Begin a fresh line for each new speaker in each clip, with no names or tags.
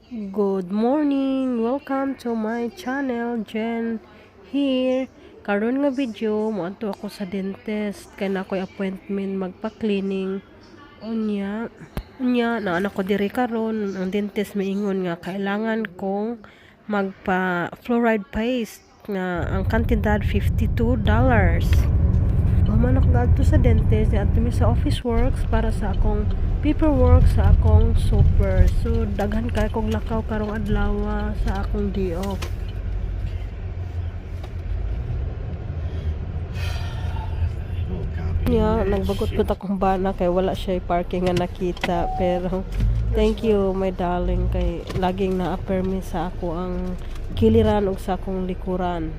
Good morning! Welcome to my channel, Jen here. Karon nga video, moadto ako sa dentist kay na ako'y appointment magpa-cleaning. Unya na anak ko diri karon, ang dentist miingon nga kailangan kong magpa fluoride paste nga ang kantidad $52. Human ako gadto sa dentist, adto mi sa office works para sa akong paperwork sa akong super. So daghan kay kong lakaw karong adlaw sa akong day off. Nagbagot po akong bana kay wala siya parking nga nakita, pero thank you my darling kay laging na-permi sa ako ang kiliran ug sa akong likuran.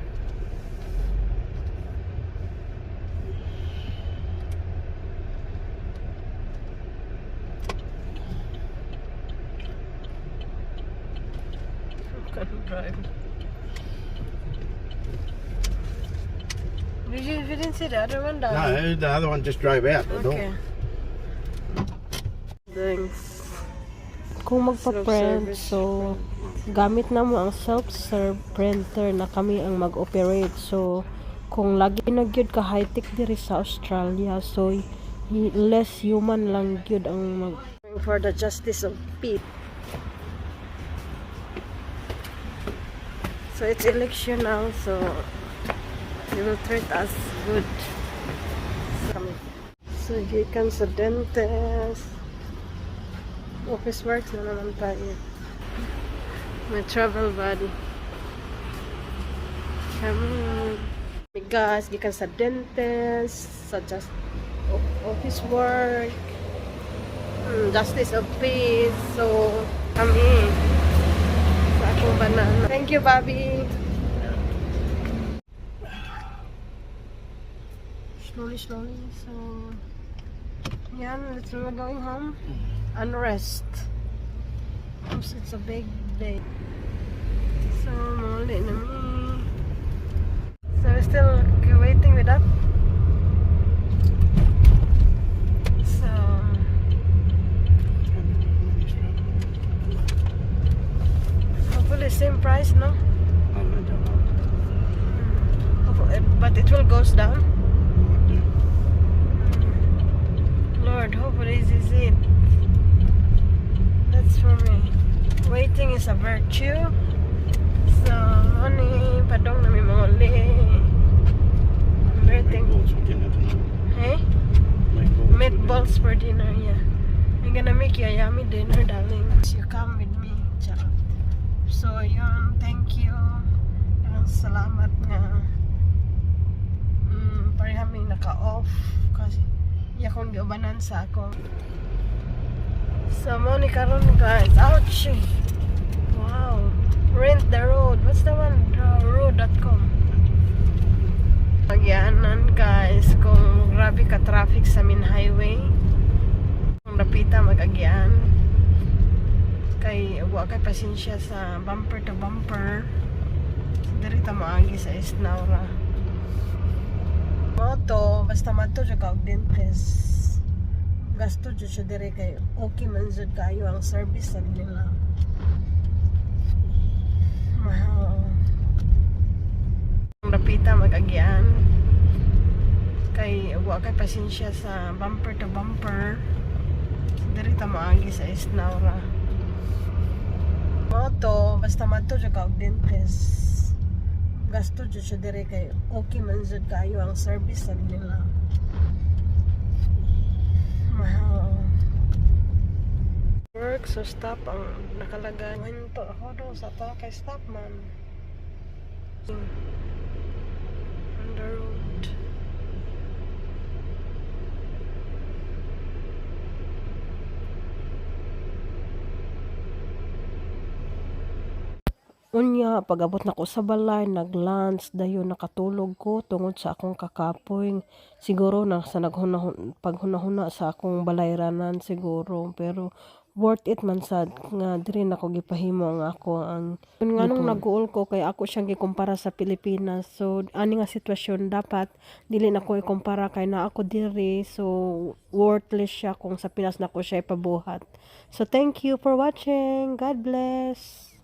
Drive. You didn't see the other one, darling?
No, the other one just drove out the door.
Okay. Thanks. Kung magpa-print, so gamit na mo ang self-serve printer na kami ang mag-operate. So kung lagi na gyud ka high-tech diri sa Australia, so less human lang gyud ang mag for the justice of peace. So it's election now, so they will treat us good. So gikan sa dentist, office works na naman tayo. My travel buddy. Come on. Guys, gikan sa dentist, sa just office work, justice of peace. So kami sa akong banana. Thank you, Bobby. Slowly. So yan, let's go going home and rest. It's a big day. So muli na mi. So we're still waiting with that. So hopefully same price, no? But it will goes down. Lord, hopefully this is it. That's for me. Waiting is a virtue. So, honey, padong na mi muli. I'm waiting. Hey? Meatballs for dinner, yeah. I'm gonna make you a yummy dinner, darling. You come with me, charot. So, yun, thank you. Salamat nga. Parehami naka-off kasi yakong giubanan sa ako. So, mo ni karon guys. Ouch! Wow. Rent the road. What's the one? Road.com. Magyanan guys kung grabe ka traffic sa main highway. Kung napita mag-agyan. Kay wa kay pasensya sa bumper to bumper. Dirita maagi sa Isnaura. Moto, basta mato siya ka og dentist. Gasto jud siya dire kay okay man jud kayo ang service sa nila. Mahal. Kung napita mag-agyan. Kay wa kay pasensya sa bumper to bumper. Dirita maagi sa Isnaura. Moto, basta mato siya ka og dentist. Gasto jud siya dire kay okay man jud kayo ang service sa nila. Mahal. Work, so stop ang nakalagay. Hinto ako doon sa to kay stop man. On the road. Unya, pag-abot na ko sa balay, nag-lunch, dayon nakatulog ko tungod sa akong kakapoy. Siguro na sa paghunahuna sa akong balayranan siguro. Pero worth it man sad nga diri na ko gipahimo ang ako ang nganong nag-goal ko kay ako siyang gikumpara sa Pilipinas. So ani nga sitwasyon dapat dili na ko ikumpara kay na ako diri, so worthless siya kung sa Pinas na ko siya ipabuhat. So thank you for watching. God bless.